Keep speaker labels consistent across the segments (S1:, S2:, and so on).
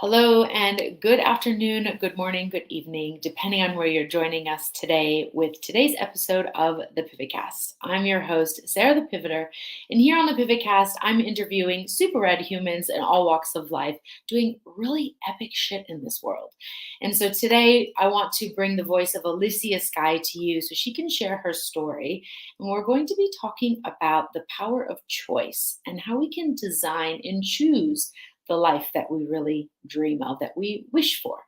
S1: Hello and good afternoon, good morning, good evening, depending on where you're joining us today with today's episode of the PivotCast. I'm your host, Sarah the Pivoter, and here on the PivotCast, I'm interviewing super red humans in all walks of life doing really epic shit in this world. And so today, I want to bring the voice of Elysia Skye to you so she can share her story. And we're going to be talking about the power of choice and how we can design and choose the life that we really dream of, that we wish for.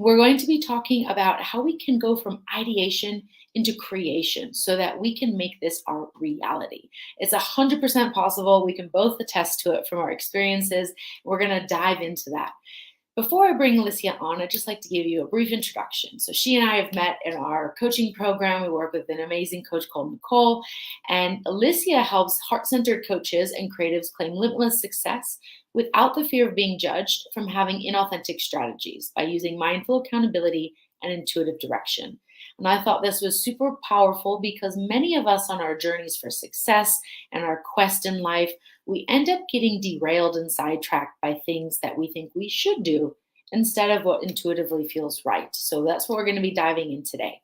S1: We're going to be talking about how we can go from ideation into creation so that we can make this our reality. It's 100% possible. We can both attest to it from our experiences. We're going to dive into that. Before I bring Elysia on, I'd just like to give you a brief introduction. So she and I have met in our coaching program. We work with an amazing coach called Nicole, and Elysia helps heart-centered coaches and creatives claim limitless success without the fear of being judged from having inauthentic strategies by using mindful accountability and intuitive direction. And I thought this was super powerful because many of us on our journeys for success and our quest in life, we end up getting derailed and sidetracked by things that we think we should do instead of what intuitively feels right. So that's what we're going to be diving in today.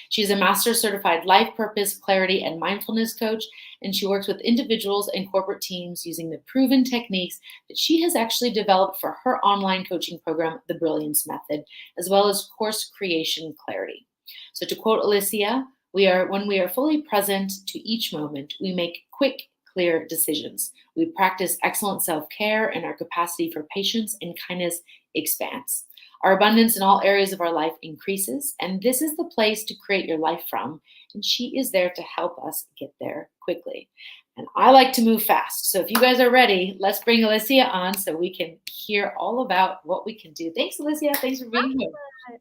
S1: She's a master certified life purpose, clarity, and mindfulness coach, and she works with individuals and corporate teams using the proven techniques that she has actually developed for her online coaching program, the Brilliance Method, as well as course creation clarity. So to quote Elysia, when we are fully present to each moment, we make quick, clear decisions. We practice excellent self-care, and our capacity for patience and kindness expands. Our abundance in all areas of our life increases, and this is the place to create your life from. And she is there to help us get there quickly. And I like to move fast. So if you guys are ready, let's bring Elysia on so we can hear all about what we can do. Thanks, Elysia. Thanks for being here.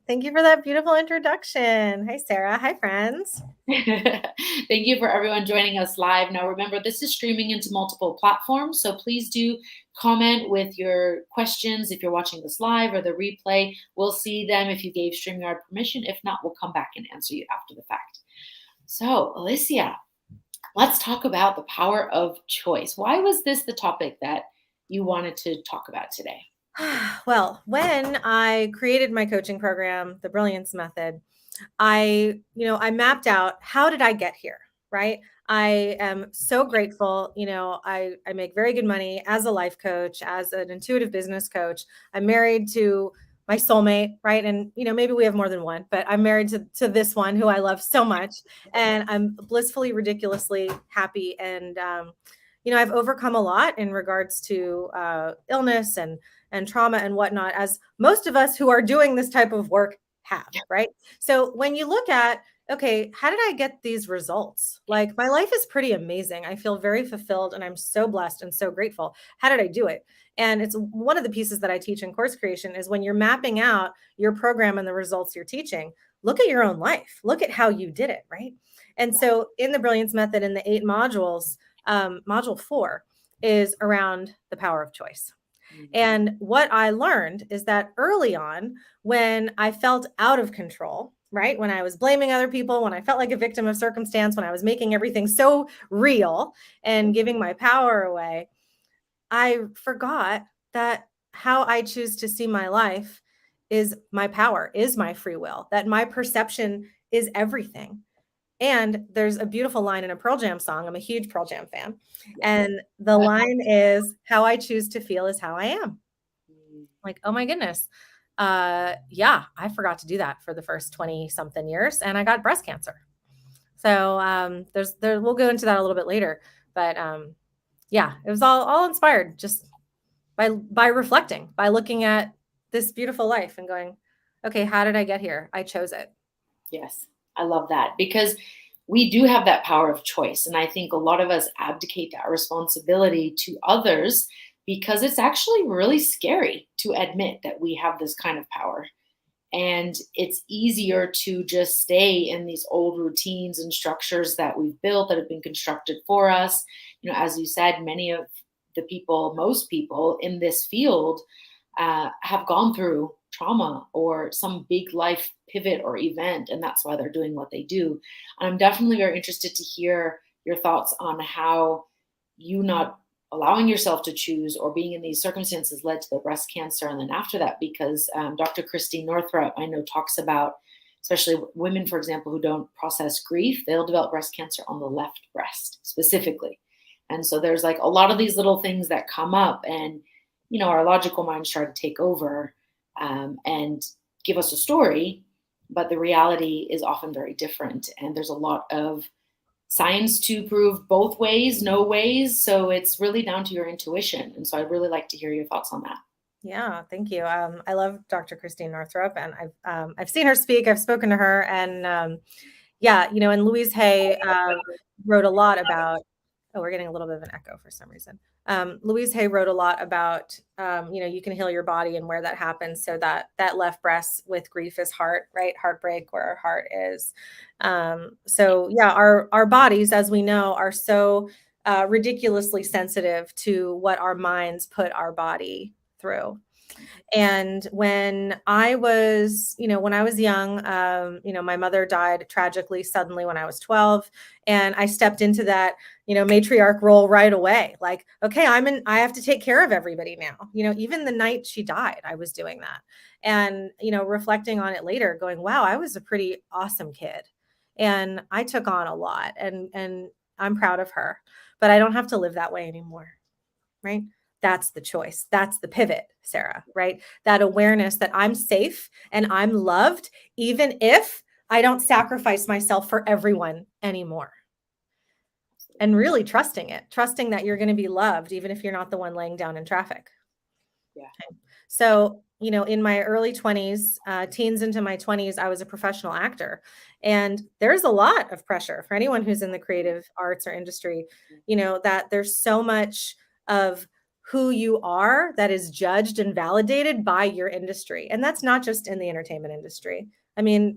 S2: Thank you for that beautiful introduction. Hi, Sarah. Hi, friends.
S1: Thank you for everyone joining us live. Now, remember, this is streaming into multiple platforms, so please do comment with your questions if you're watching this live or the replay. We'll see them if you gave StreamYard permission. If not, we'll come back and answer you after the fact. So, Elysia, let's talk about the power of choice. Why was this the topic that you wanted to talk about today?
S2: Well, when I created my coaching program, the Brilliance Method, I mapped out how did I get here, right? I am so grateful. I make very good money as a life coach, as an intuitive business coach. I'm married to my soulmate, right? And, maybe we have more than one, but I'm married to this one who I love so much. And I'm blissfully, ridiculously happy. And, I've overcome a lot in regards to illness and trauma and whatnot, as most of us who are doing this type of work have, right? So when you look at, okay, how did I get these results? Like, my life is pretty amazing. I feel very fulfilled and I'm so blessed and so grateful. How did I do it? And it's one of the pieces that I teach in course creation is when you're mapping out your program and the results you're teaching, look at your own life, look at how you did it, right? And so in the Brilliance Method, in the 8 modules, module 4 is around the power of choice. And what I learned is that early on, when I felt out of control, right? When I was blaming other people, when I felt like a victim of circumstance, when I was making everything so real and giving my power away, I forgot that how I choose to see my life is my power, is my free will, that my perception is everything. And there's a beautiful line in a Pearl Jam song. I'm a huge Pearl Jam fan. And the line is, how I choose to feel is how I am. Like, oh my goodness. Yeah, I forgot to do that for the first 20 something years. And I got breast cancer. So we'll go into that a little bit later. But yeah, it was all inspired just by reflecting, by looking at this beautiful life and going, okay, how did I get here? I chose it.
S1: Yes, I love that because we do have that power of choice. And I think a lot of us abdicate that responsibility to others because it's actually really scary to admit that we have this kind of power. And it's easier to just stay in these old routines and structures that we've built that have been constructed for us. As you said, many of the people, most people in this field have gone through trauma or some big life pivot or event, and that's why they're doing what they do. I'm definitely very interested to hear your thoughts on how you not allowing yourself to choose or being in these circumstances led to the breast cancer. And then after that, because Dr. Christine Northrup, I know, talks about, especially women, for example, who don't process grief, they'll develop breast cancer on the left breast specifically. And so there's like a lot of these little things that come up, and, our logical minds try to take over and give us a story, but the reality is often very different. And there's a lot of science to prove both ways, no ways. So it's really down to your intuition. And so I'd really like to hear your thoughts on that.
S2: Yeah, thank you. I love Dr. Christine Northrup, and I've seen her speak. I've spoken to her, and yeah, and Louise Hay wrote a lot about. Oh, we're getting a little bit of an echo for some reason. Louise Hay wrote a lot about, you can heal your body and where that happens. So that left breast with grief is heart, right? Heartbreak, where our heart is. So yeah, our bodies, as we know, are so ridiculously sensitive to what our minds put our body through. And when I was young, my mother died tragically suddenly when I was 12, and I stepped into that, matriarch role right away. Like, okay, I have to take care of everybody now. Even the night she died, I was doing that. And, reflecting on it later, going, wow, I was a pretty awesome kid. And I took on a lot, and I'm proud of her, but I don't have to live that way anymore. Right. That's the choice. That's the pivot, Sarah, right? That awareness that I'm safe and I'm loved, even if I don't sacrifice myself for everyone anymore. And really trusting that you're going to be loved, even if you're not the one laying down in traffic.
S1: Yeah.
S2: Okay. So, in my early 20s, teens into my 20s, I was a professional actor. And there's a lot of pressure for anyone who's in the creative arts or industry, that there's so much of who you are that is judged and validated by your industry. And that's not just in the entertainment industry. I mean,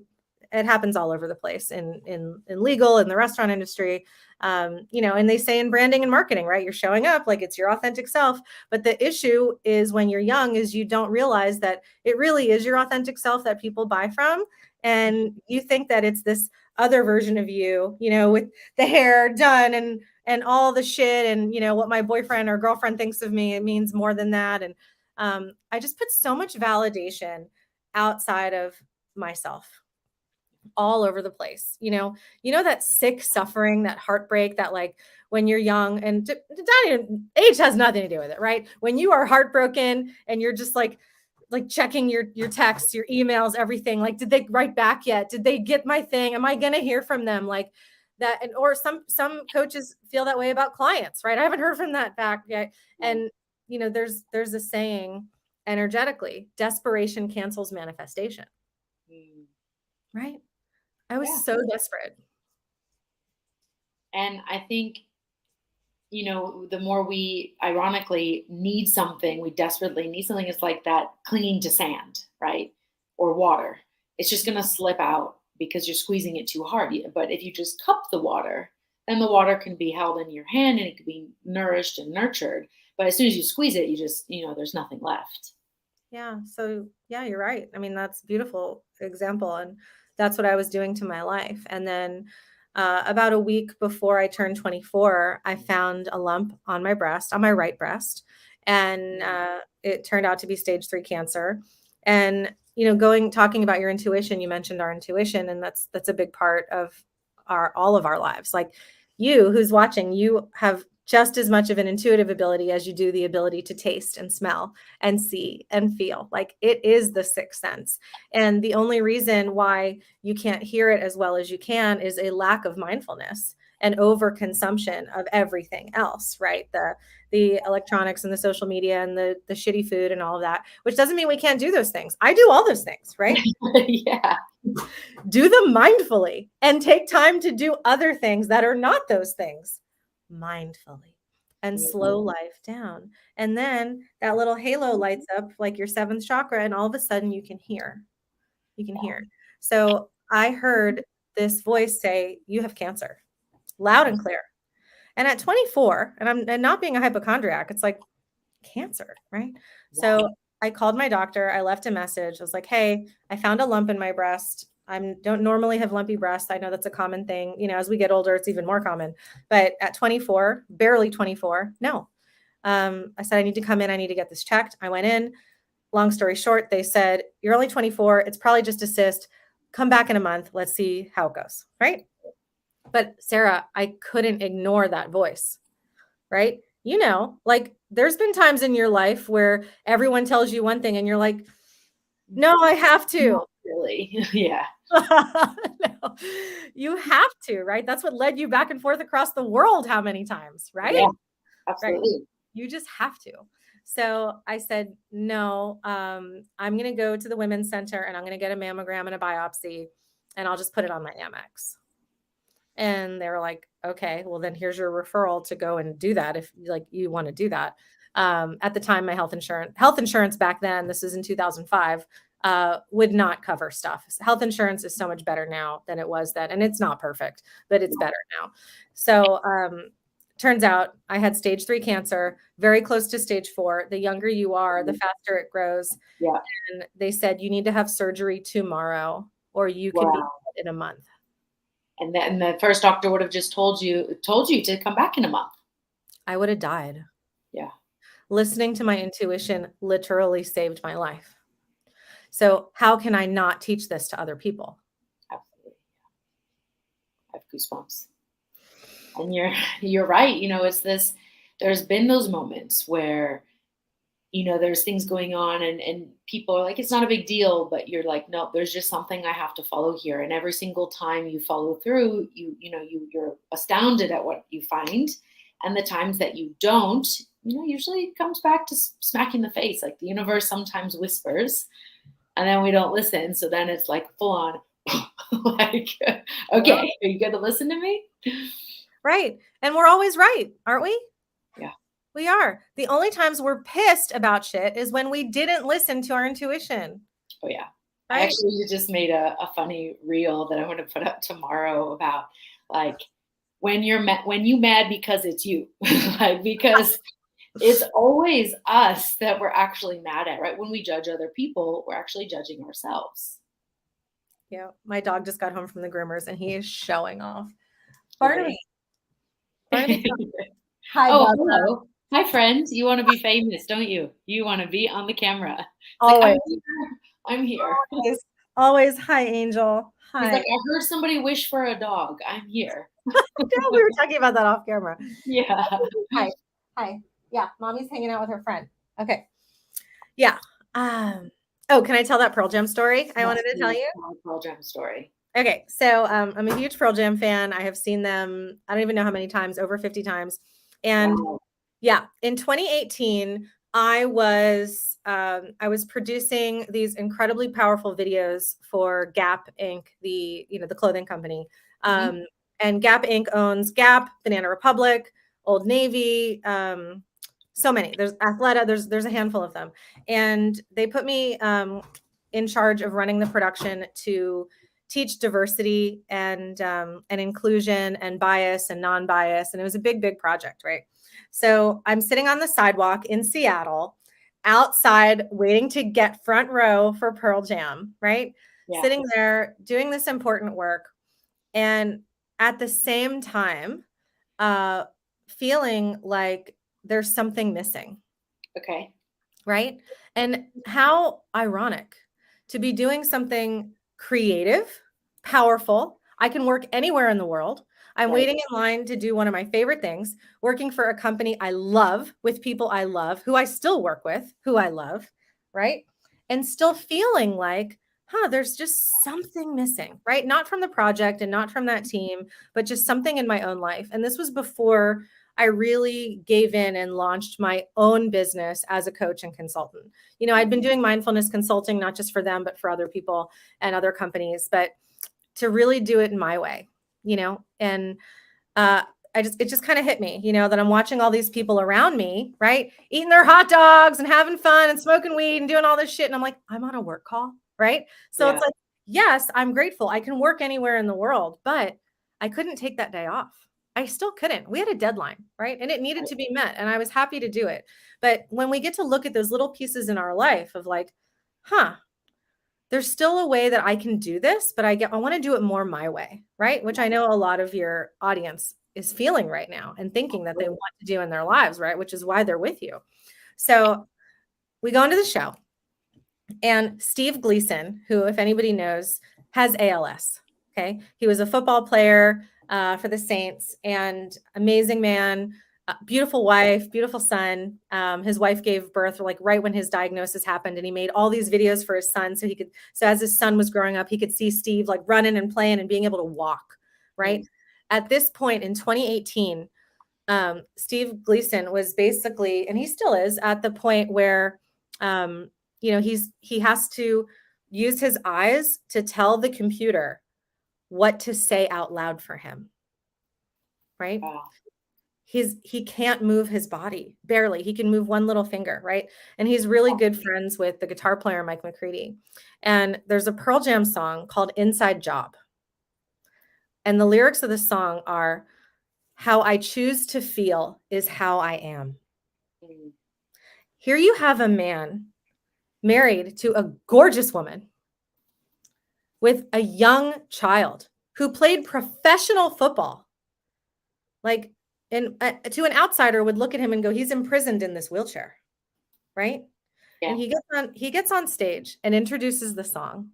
S2: it happens all over the place in legal, in the restaurant industry, and they say in branding and marketing, right? You're showing up like it's your authentic self. But the issue is when you're young is you don't realize that it really is your authentic self that people buy from. And you think that it's this other version of you, with the hair done and all the shit and, what my boyfriend or girlfriend thinks of me, it means more than that. And I just put so much validation outside of myself all over the place. That sick suffering, that heartbreak, that like when you're young, and age has nothing to do with it, right? When you are heartbroken and you're just like checking your texts, your emails, everything, like, did they write back yet? Did they get my thing? Am I going to hear from them? Like that. And, or some coaches feel that way about clients, right? I haven't heard from that back yet. And, there's a saying energetically, desperation cancels manifestation. Right? I was so desperate.
S1: And I think, the more we ironically need something, we desperately need something, it's like that clinging to sand, right? Or water. It's just going to slip out because you're squeezing it too hard. But if you just cup the water, then the water can be held in your hand and it can be nourished and nurtured. But as soon as you squeeze it, you just, there's nothing left.
S2: Yeah. So yeah, you're right. I mean, that's a beautiful example. And that's what I was doing to my life. And then about a week before I turned 24, I found a lump on my breast, on my right breast. And it turned out to be stage 3 cancer. And, talking about your intuition, you mentioned our intuition, and that's a big part of all of our lives. Like you who's watching, you have just as much of an intuitive ability as you do the ability to taste and smell and see and feel. Like it is the sixth sense. And the only reason why you can't hear it as well as you can is a lack of mindfulness and overconsumption of everything else, right? The electronics and the social media and the shitty food and all of that, which doesn't mean we can't do those things. I do all those things, right?
S1: Yeah.
S2: Do them mindfully and take time to do other things that are not those things mindfully and slow life down. And then that little halo lights up like your 7th chakra, and all of a sudden you can hear. You can hear. So I heard this voice say, "You have cancer," loud and clear. And at 24, and not being a hypochondriac, it's like cancer, right? So I called my doctor. I left a message. I was like, "Hey, I found a lump in my breast. I don't normally have lumpy breasts. I know that's a common thing. As we get older, it's even more common. But at 24, barely 24, no. I said, I need to come in. I need to get this checked. I went in. Long story short, they said, you're only 24. It's probably just a cyst. Come back in a month. Let's see how it goes. Right. But Sarah, I couldn't ignore that voice. Right. You know, like there's been times in your life where everyone tells you one thing and you're like, no, I have to.
S1: Not really. Yeah.
S2: No, you have to, right? That's what led you back and forth across the world how many times, right?
S1: Yeah,
S2: Right.
S1: absolutely.
S2: You just have to. So I said, no, I'm going to go to the women's center and I'm going to get a mammogram and a biopsy and I'll just put it on my Amex. And they were like, okay, well then here's your referral to go and do that if like you want to do that. At the time, my health insurance back then, this is in 2005, would not cover stuff. Health insurance is so much better now than it was then. And it's not perfect, but it's better now. So turns out I had stage 3 cancer, very close to stage 4. The younger you are, the faster it grows.
S1: Yeah.
S2: And they said, you need to have surgery tomorrow or you can be dead in a month.
S1: And then the first doctor would have just told you to come back in a month.
S2: I would have died.
S1: Yeah.
S2: Listening to my intuition literally saved my life. So how can I not teach this to other people?
S1: Absolutely. I have goosebumps. And you're right. You know, there's been those moments where, you know, there's things going on and people are like, it's not a big deal, but you're like, no, there's just something I have to follow here. And every single time you follow through, you're astounded at what you find. And the times that you don't, you know, usually it comes back to smack in the face. Like the universe sometimes whispers and then we don't listen. So then it's like full on, like, okay, are you going to listen to me?
S2: Right. And we're always right, aren't we?
S1: Yeah.
S2: We are. The only times we're pissed about shit is when we didn't listen to our intuition.
S1: Oh, yeah.
S2: Right?
S1: I actually just made a funny reel that I'm going to put up tomorrow about like when you mad because it's you, like because it's always us that we're actually mad at, right? When we judge other people, we're actually judging ourselves.
S2: Yeah. My dog just got home from the groomers and he is showing off. Barnaby. Hi,
S1: oh, hello. Hi, friends. You want to be famous, don't you? You want to be on the camera.
S2: Always.
S1: Like, I'm here.
S2: Always. Hi, Angel. Hi.
S1: He's like, I heard somebody wish for a dog. I'm here.
S2: Yeah, we were talking about that off camera.
S1: Yeah.
S2: Hi. Yeah, mommy's hanging out with her friend. Okay. Yeah. Oh, can I tell that Pearl Jam story I wanted to tell you?
S1: Pearl Jam story.
S2: Okay, so I'm a huge Pearl Jam fan. I have seen them, I don't even know how many times, over 50 times. And yeah, in 2018, I was producing these incredibly powerful videos for Gap Inc., the clothing company. And Gap Inc. owns Gap, Banana Republic, Old Navy, so many. There's Athleta, there's a handful of them. And they put me in charge of running the production to teach diversity and inclusion and bias and non-bias. And it was a big project, right? So I'm sitting on the sidewalk in Seattle, outside, waiting to get front row for Pearl Jam, right? Yeah. Sitting there doing this important work. And at the same time, feeling like there's something missing.
S1: Okay.
S2: Right? And how ironic to be doing something creative, powerful. I can work anywhere in the world. I'm waiting in line to do one of my favorite things, working for a company I love with people I love, who I still work with, who I love, right? And still feeling like, there's just something missing, right? Not from the project and not from that team, but just something in my own life. And this was before I really gave in and launched my own business as a coach and consultant. You know, I'd been doing mindfulness consulting, not just for them, but for other people and other companies, but to really do it in my way, you know, and it just kind of hit me, you know, that I'm watching all these people around me, right, eating their hot dogs and having fun and smoking weed and doing all this shit. And I'm like, I'm on a work call, right? So it's like, yes, I'm grateful. I can work anywhere in the world, but I couldn't take that day off. I still couldn't. We had a deadline, right? And it needed to be met. And I was happy to do it. But when we get to look at those little pieces in our life of like, there's still a way that I can do this, but I want to do it more my way, right? Which I know a lot of your audience is feeling right now and thinking that they want to do in their lives, right? Which is why they're with you. So we go into the show, and Steve Gleason, who, if anybody knows, has ALS. Okay. He was a football player for the Saints, and amazing man, beautiful wife, beautiful son. His wife gave birth like right when his diagnosis happened, and he made all these videos for his son so he could, so as his son was growing up, he could see Steve like running and playing and being able to walk, right? At this point in 2018, Steve Gleason was basically, and he still is, at the point where he has to use his eyes to tell the computer what to say out loud for him, right?
S1: Wow.
S2: He can't move his body, barely. He can move one little finger, right? And he's really good friends with the guitar player Mike McCready. And there's a Pearl Jam song called Inside Job. And the lyrics of the song are, "How I choose to feel is how I am." Here you have a man married to a gorgeous woman with a young child who played professional football. Like, and to an outsider would look at him and go, he's imprisoned in this wheelchair, right?
S1: Yeah.
S2: And he gets on stage and introduces the song.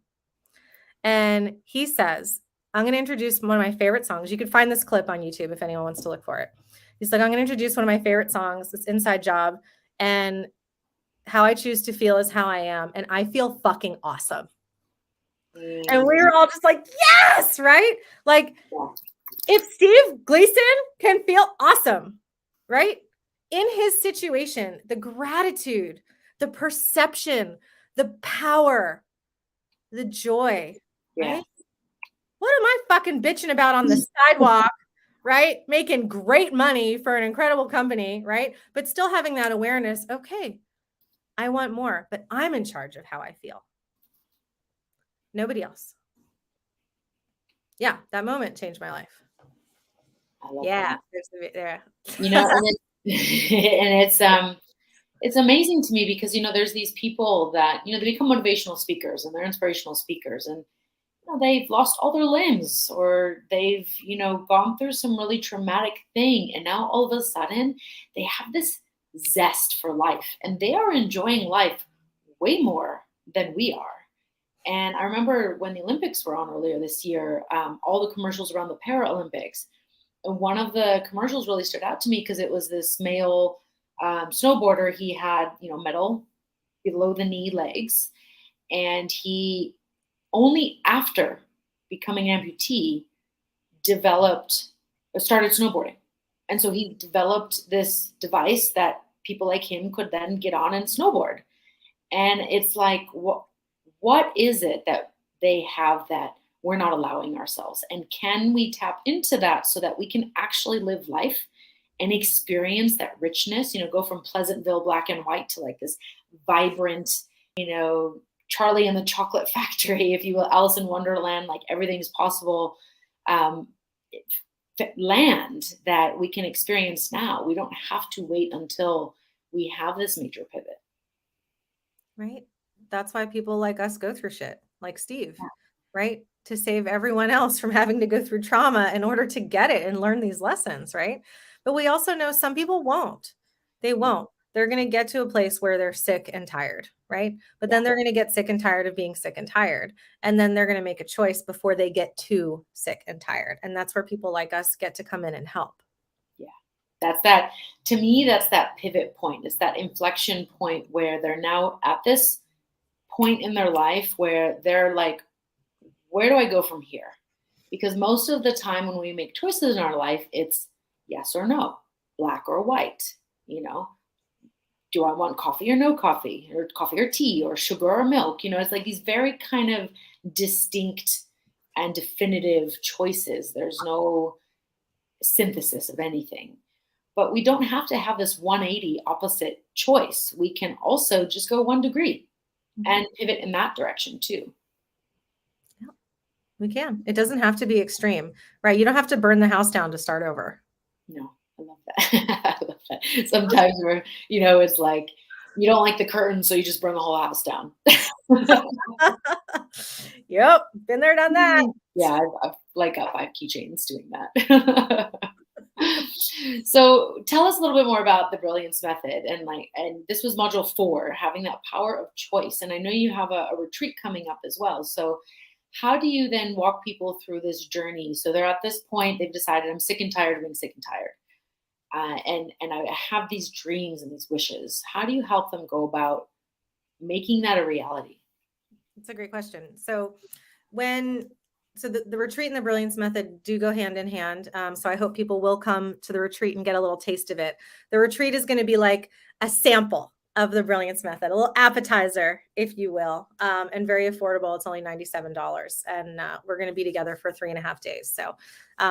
S2: And he says, I'm going to introduce one of my favorite songs. You can find this clip on YouTube if anyone wants to look for it. He's like, I'm going to introduce one of my favorite songs. It's Inside Job. And how I choose to feel is how I am. And I feel fucking awesome. And we were all just like, yes, right? Like, if Steve Gleason can feel awesome, right? In his situation, the gratitude, the perception, the power, the joy, right? What am I fucking bitching about on the sidewalk, right? Making great money for an incredible company, right? But still having that awareness, okay, I want more, but I'm in charge of how I feel. Nobody else. Yeah, that moment changed my life.
S1: I love
S2: that.
S1: There. And it's amazing to me because, there's these people that, they become motivational speakers and they're inspirational speakers, and they've lost all their limbs, or they've, gone through some really traumatic thing. And now all of a sudden they have this zest for life and they are enjoying life way more than we are. And I remember when the Olympics were on earlier this year, all the commercials around the Paralympics. And one of the commercials really stood out to me because it was this male snowboarder. He had, metal below the knee legs. And he only after becoming an amputee started snowboarding. And so he developed this device that people like him could then get on and snowboard. And it's like, what is it that they have that we're not allowing ourselves? And can we tap into that so that we can actually live life and experience that richness, go from Pleasantville black and white to like this vibrant, Charlie and the Chocolate Factory, if you will, Alice in Wonderland, like everything's possible land that we can experience now. We don't have to wait until we have this major pivot.
S2: Right. That's why people like us go through shit, like Steve, right? To save everyone else from having to go through trauma in order to get it and learn these lessons, right? But we also know some people won't. They won't. They're going to get to a place where they're sick and tired, right? But then they're going to get sick and tired of being sick and tired. And then they're going to make a choice before they get too sick and tired. And that's where people like us get to come in and help.
S1: Yeah. To me, that's that pivot point. It's that inflection point where they're now at this point in their life where they're like, where do I go from here? Because most of the time when we make choices in our life, it's yes or no, black or white, do I want coffee or no coffee, or coffee or tea, or sugar or milk? It's like these very kind of distinct and definitive choices. There's no synthesis of anything. But we don't have to have this 180 opposite choice. We can also just go 1 degree and pivot in that direction too.
S2: Yeah, we can. It doesn't have to be extreme, right? You don't have to burn the house down to start over.
S1: No, I love that. I love that. Sometimes it's like you don't like the curtains, so you just burn the whole house down.
S2: Yep, been there, done that.
S1: Yeah, I've like got 5 keychains doing that. So tell us a little bit more about the Brilliance Method, and this was module 4, having that power of choice. And I know you have a retreat coming up as well. So how do you then walk people through this journey? So they're at this point, they've decided, I'm sick and tired of being sick and tired. And I have these dreams and these wishes. How do you help them go about making that a reality?
S2: It's a great question. The retreat and the Brilliance Method do go hand in hand. So I hope people will come to the retreat and get a little taste of it. The retreat is going to be like a sample of the Brilliance Method, a little appetizer, if you will, and very affordable. It's only $97. And we're going to be together for 3.5 days. So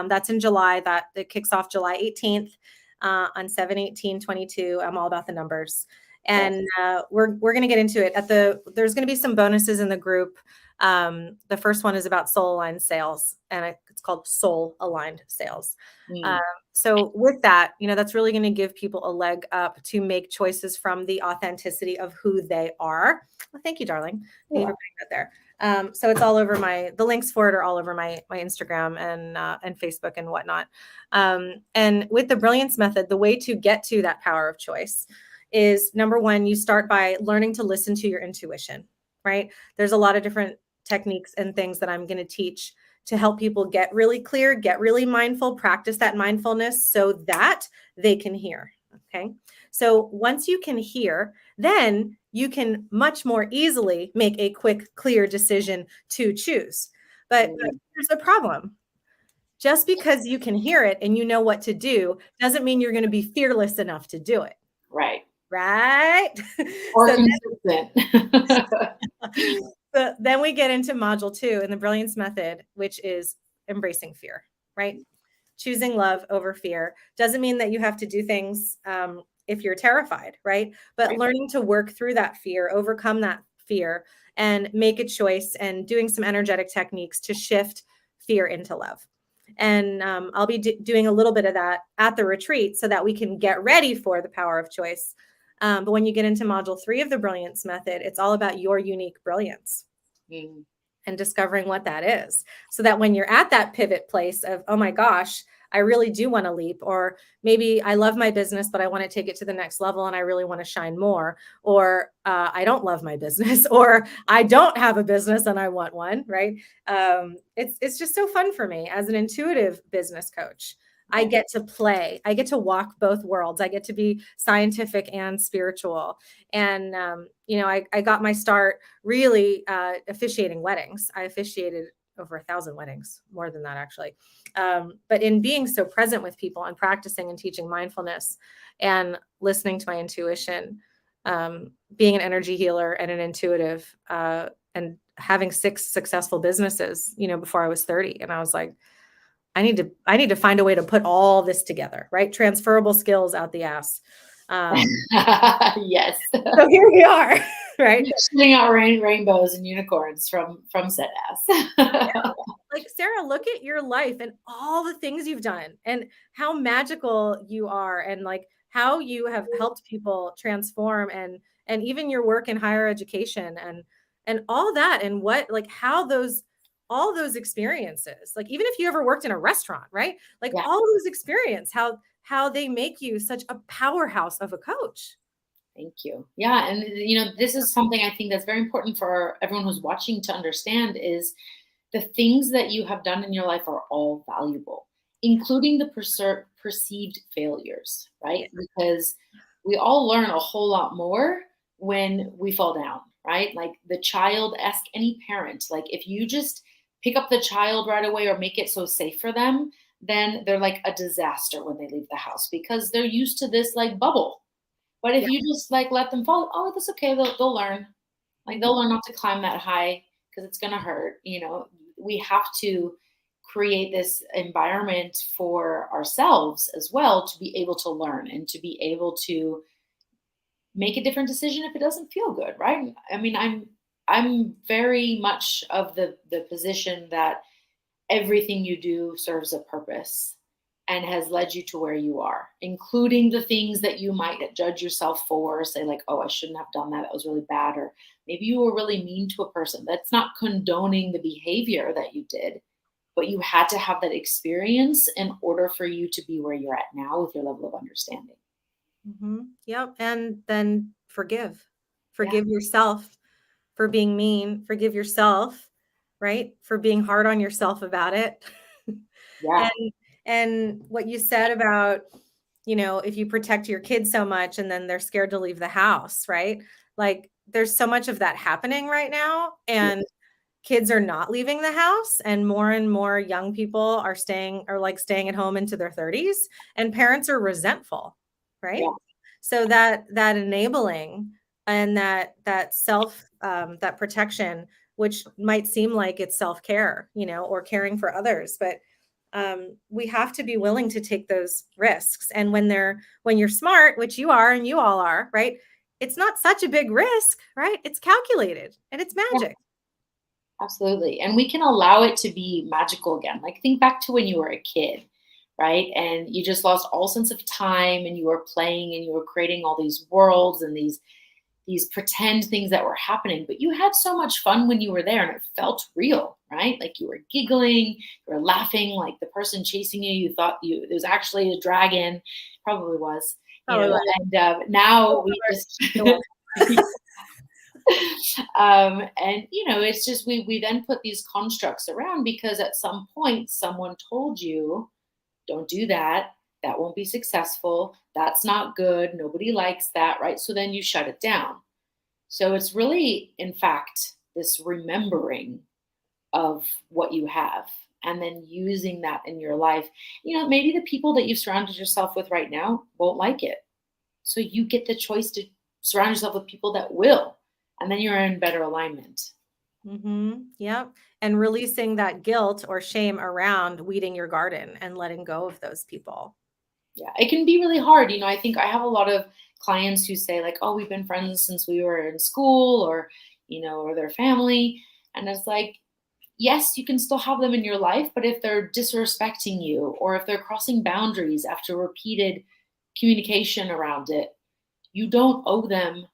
S2: that's in July. It kicks off July 18th on 7/18/22. I'm all about the numbers. And we're going to get into it. There's going to be some bonuses in the group. The first one is about soul aligned sales, and it's called soul aligned sales. So with that, that's really going to give people a leg up to make choices from the authenticity of who they are. Well, thank you, darling. Thank you for putting that there. So it's all over the links for it are all over my Instagram and Facebook and whatnot. And with the Brilliance Method, the way to get to that power of choice is, number one, you start by learning to listen to your intuition, right? There's a lot of different techniques and things that I'm going to teach to help people get really clear, get really mindful, practice that mindfulness so that they can hear. Okay. So once you can hear, then you can much more easily make a quick, clear decision to choose. But here's the problem. Just because you can hear it and you know what to do doesn't mean you're going to be fearless enough to do it.
S1: Right.
S2: Or
S1: consistent.
S2: So then we get into module 2 in the Brilliance Method, which is embracing fear, right? Choosing love over fear doesn't mean that you have to do things if you're terrified, right? But learning to work through that fear, overcome that fear, and make a choice, and doing some energetic techniques to shift fear into love. And I'll be doing a little bit of that at the retreat so that we can get ready for the power of choice. But when you get into module 3 of the Brilliance Method, it's all about your unique brilliance and discovering what that is, so that when you're at that pivot place of, oh my gosh, I really do want to leap, or maybe I love my business, but I want to take it to the next level and I really want to shine more, or I don't love my business, or I don't have a business and I want one, right? It's just so fun for me as an intuitive business coach. I get to play. I get to walk both worlds. I get to be scientific and spiritual. And, I got my start really officiating weddings. I officiated over 1,000 weddings, more than that, actually. But in being so present with people and practicing and teaching mindfulness and listening to my intuition, being an energy healer and an intuitive, and having 6 successful businesses, before I was 30. And I was like, I need to find a way to put all this together, right? Transferable skills out the ass.
S1: Yes.
S2: So here we are, right?
S1: Shooting out rainbows and unicorns from said ass.
S2: Like, Sarah, look at your life and all the things you've done and how magical you are, and like how you have helped people transform, and even your work in higher education and all that, and what, like, how all those experiences, like, even if you ever worked in a restaurant, right? Like all those experiences, how they make you such a powerhouse of a coach.
S1: Thank you. Yeah. And, this is something I think that's very important for everyone who's watching to understand, is the things that you have done in your life are all valuable, including the perceived failures, right? Because we all learn a whole lot more when we fall down, right? Like the child, ask any parent, like if you just pick up the child right away or make it so safe for them, then they're like a disaster when they leave the house because they're used to this like bubble. But if you just like let them fall, oh, that's okay. They'll learn. Like they'll learn not to climb that high because it's going to hurt. We have to create this environment for ourselves as well to be able to learn and to be able to make a different decision if it doesn't feel good, right? I mean, I'm very much of the position that everything you do serves a purpose and has led you to where you are, including the things that you might judge yourself for, say like, oh, I shouldn't have done that. That was really bad. Or maybe you were really mean to a person. That's not condoning the behavior that you did. but you had to have that experience in order for you to be where you're at now with your level of understanding.
S2: Yep. And then forgive.
S1: Yeah.
S2: Forgive yourself for being mean. Forgive yourself, right? For being hard on yourself about it.
S1: Yeah.
S2: and and what you said about, if you protect your kids so much and then they're scared to leave the house, right? Like there's so much of that happening right now.
S1: Yeah.
S2: And kids are not leaving the house, and more young people are staying at home into their 30s, and parents are resentful, right?
S1: Yeah.
S2: So that enabling and that self that protection, which might seem like it's self-care, or caring for others, but we have to be willing to take those risks. And when you're smart, which you are and you all are, right? It's not such a big risk, right? It's calculated and it's
S1: Yeah.
S2: magic.
S1: Absolutely. And we can allow it to be magical again. Like think back to when you were a kid, right? And you just lost all sense of time and you were playing and you were creating all these worlds and these pretend things that were happening, but you had so much fun when you were there and it felt real, right? Like you were giggling, you were laughing, like the person chasing you, you thought it was actually a dragon, probably was,
S2: Probably was.
S1: and now we just, and it's just we then put these constructs around because at some point someone told you, don't do that. That won't be successful. That's not good. Nobody likes that, right? So then you shut it down. So it's really, in fact, this remembering of what you have and then using that in your life. Maybe the people that you've surrounded yourself with right now won't like it. So you get the choice to surround yourself with people that will. And then you're in better alignment.
S2: Yep. And releasing that guilt or shame around weeding your garden and letting go of those people.
S1: Yeah, it can be really hard. I think I have a lot of clients who say like, "Oh, we've been friends since we were in school," or their family, and it's like, yes, you can still have them in your life, but if they're disrespecting you or if they're crossing boundaries after repeated communication around it, you don't owe them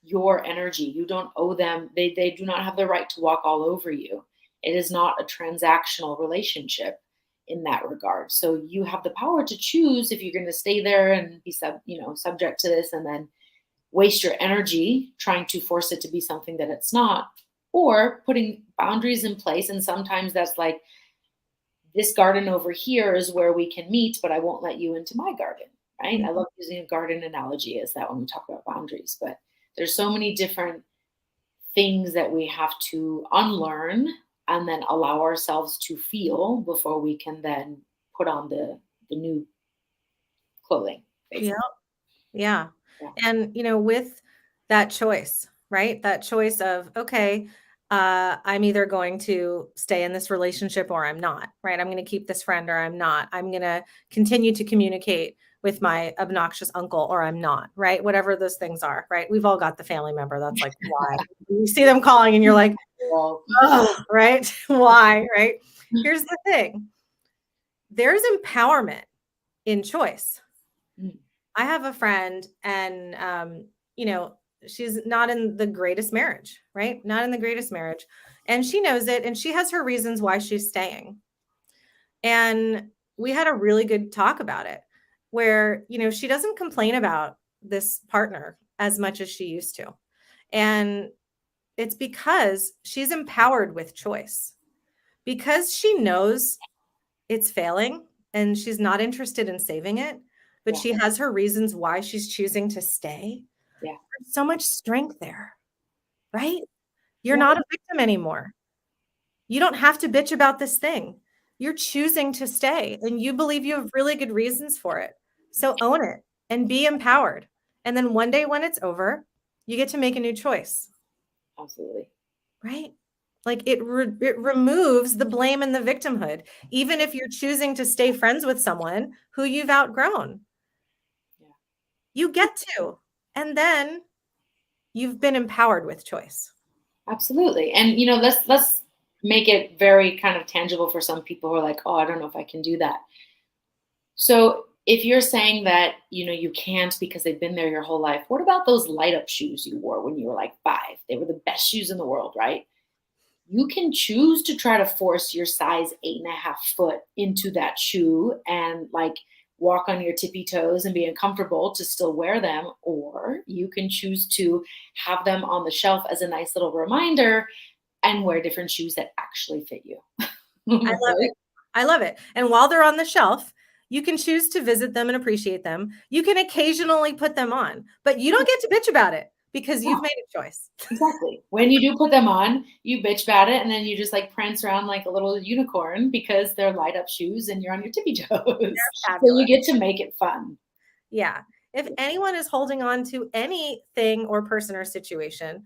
S1: your energy. You don't owe them. They do not have the right to walk all over you. It is not a transactional relationship in that regard. So you have the power to choose if you're going to stay there and be subject to this and then waste your energy trying to force it to be something that it's not, or putting boundaries in place. And sometimes that's like, this garden over here is where we can meet, but I won't let you into my garden, right? I love using a garden analogy as that when we talk about boundaries, but there's so many different things that we have to unlearn and then allow ourselves to feel before we can then put on the new clothing,
S2: Yeah.
S1: basically.
S2: Yeah.
S1: Yeah.
S2: And, with that choice, right? That choice of, okay, I'm either going to stay in this relationship or I'm not, right? I'm going to keep this friend or I'm not. I'm going to continue to communicate with my obnoxious uncle or I'm not, right? Whatever those things are, right? We've all got the family member that's like, why? You see them calling and you're like,
S1: Well,
S2: oh, right? Why, right? Here's the thing. There's empowerment in choice.
S1: mm,
S2: I have a friend and, she's not in the greatest marriage, right? Not in the greatest marriage. And she knows it and she has her reasons why she's staying. And we had a really good talk about it where, she doesn't complain about this partner as much as she used to. And it's because she's empowered with choice, because she knows it's failing and she's not interested in saving it, but
S1: yeah,
S2: she has her reasons why she's choosing to stay.
S1: yeah,
S2: There's so much strength there, right? You're
S1: yeah,
S2: not a victim anymore. You don't have to bitch about this thing. You're choosing to stay and you believe you have really good reasons for it. So own it and be empowered. And then one day when it's over, you get to make a new choice,
S1: absolutely.
S2: right? Like it removes the blame and the victimhood, even if you're choosing to stay friends with someone who you've outgrown.
S1: Yeah.
S2: You get to. And then you've been empowered with choice.
S1: Absolutely. And let's make it very kind of tangible for some people who are like, "Oh, I don't know if I can do that." So, if you're saying that, you can't because they've been there your whole life, what about those light up shoes you wore when you were like 5? They were the best shoes in the world, right? you can choose to try to force your size 8.5 foot into that shoe and like walk on your tippy toes and be uncomfortable to still wear them. Or you can choose to have them on the shelf as a nice little reminder and wear different shoes that actually fit you.
S2: I love
S1: Right?
S2: it. I love it. And while they're on the shelf, you can choose to visit them and appreciate them. You can occasionally put them on, but you don't get to bitch about it because
S1: Yeah,
S2: you've made a choice.
S1: exactly. When you do put them on, you bitch about it and then you just like prance around like a little unicorn because they're light up shoes and you're on your tippy toes. So you
S2: Fabulous.
S1: get to make it fun.
S2: Yeah. If anyone is holding on to anything or person or situation,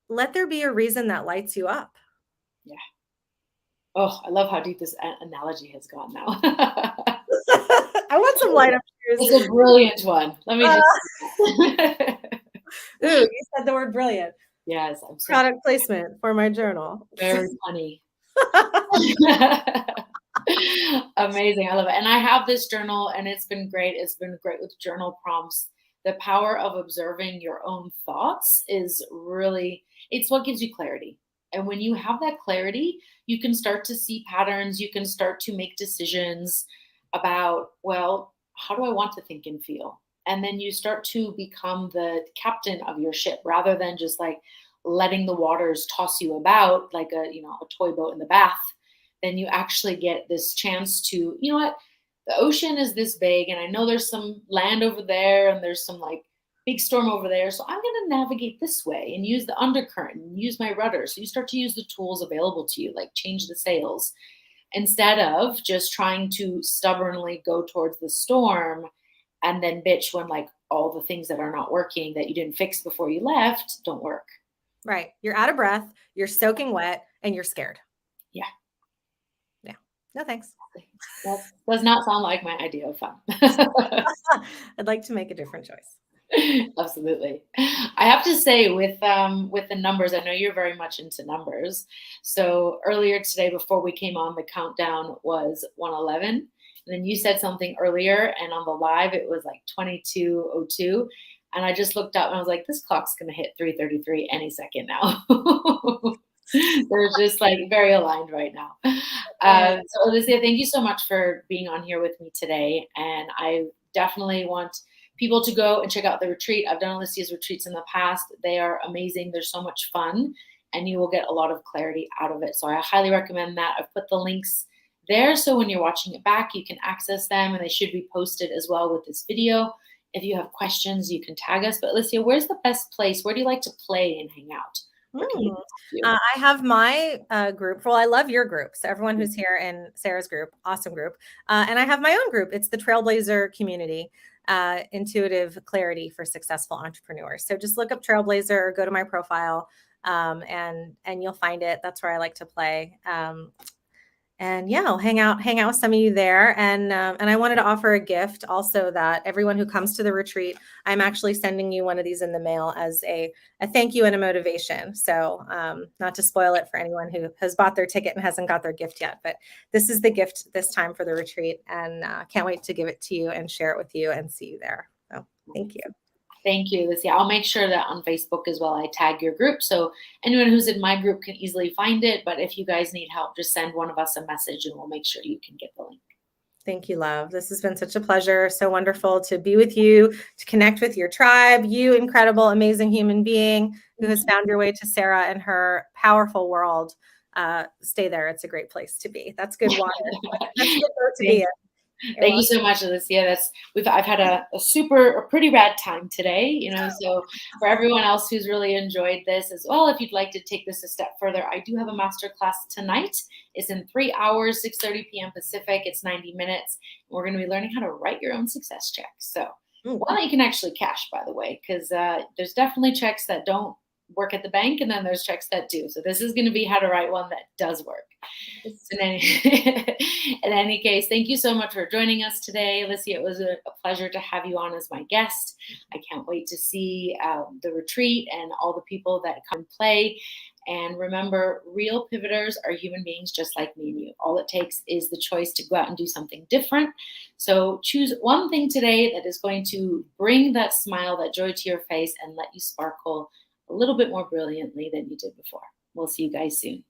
S2: let there be a reason that lights you up.
S1: Yeah. Oh, I love how deep this analogy has gone now.
S2: I want some light up shoes.
S1: It's a brilliant one. Let me
S2: Uh,
S1: just.
S2: Ooh, you said the word brilliant.
S1: Yes, I'm so
S2: Product placement for my journal.
S1: very funny. Amazing. I love it. And I have this journal and it's been great. It's been great with journal prompts. The power of observing your own thoughts is really, it's what gives you clarity. And when you have that clarity, you can start to see patterns. You can start to make decisions about, well, how do I want to think and feel? And then you start to become the captain of your ship rather than just like letting the waters toss you about like a toy boat in the bath. Then you actually get this chance to, you know what, the ocean is this big and I know there's some land over there and there's some like big storm over there, so I'm going to navigate this way and use the undercurrent and use my rudder. So you start to use the tools available to you, like change the sails instead of just trying to stubbornly go towards the storm and then bitch when like all the things that are not working that you didn't fix before you left don't work.
S2: Right. You're out of breath, you're soaking wet, and you're scared.
S1: Yeah.
S2: Yeah. No, thanks.
S1: That does not sound like my idea of fun.
S2: I'd like to make a different choice.
S1: Absolutely. I have to say with the numbers, I know you're very much into numbers. So earlier today, before we came on, the countdown was 111. And then you said something earlier, and on the live, it was like 22:02. And I just looked up and I was like, this clock's going to hit 3:33 any second now. They're just like very aligned right now. So, Elysia, thank you so much for being on here with me today. And I definitely want people to go and check out the retreat. I've done Elysia's retreats in the past. They are amazing. They're so much fun, and you will get a lot of clarity out of it. So I highly recommend that. I've put the links there. So when you're watching it back, you can access them, and they should be posted as well with this video. If you have questions, you can tag us. But Elysia, where's the best place? Where do you like to play and hang out?
S2: I have my group. Well, I love your group. So everyone who's here in Sarah's group, awesome group. And I have my own group. It's the Trailblazer Community, Intuitive Clarity for Successful Entrepreneurs. So just look up Trailblazer or go to my profile, and you'll find it. That's where I like to play. And yeah, I'll hang out with some of you there. And I wanted to offer a gift also, that everyone who comes to the retreat, I'm actually sending you one of these in the mail as a thank you and a motivation. So not to spoil it for anyone who has bought their ticket and hasn't got their gift yet, but this is the gift this time for the retreat, and can't wait to give it to you and share it with you and see you there. So thank you.
S1: Thank you, Elysia. I'll make sure that on Facebook as well, I tag your group. So anyone who's in my group can easily find it. But if you guys need help, just send one of us a message and we'll make sure you can get the link.
S2: Thank you, love. This has been such a pleasure. So wonderful to be with you, to connect with your tribe, you incredible, amazing human being who has found your way to Sarah and her powerful world. Stay there. It's a great place to be. That's good water. That's good to be in.
S1: Thank you so much, Elysia. I've had a pretty rad time today, so for everyone else who's really enjoyed this as well, if you'd like to take this a step further, I do have a masterclass tonight. It's in 3 hours, 6:30 p.m. Pacific. It's 90 minutes. We're going to be learning how to write your own success check. So one that you can actually cash, by the way, because there's definitely checks that don't work at the bank, and then there's checks that do. So this is going to be how to write one that does work. In any case, thank you so much for joining us today, Elysia. It was a pleasure to have you on as my guest. I can't wait to see the retreat and all the people that come and play. And remember, real pivoters are human beings just like me and you. All it takes is the choice to go out and do something different. So choose one thing today that is going to bring that smile, that joy to your face, and let you sparkle a little bit more brilliantly than you did before. We'll see you guys soon.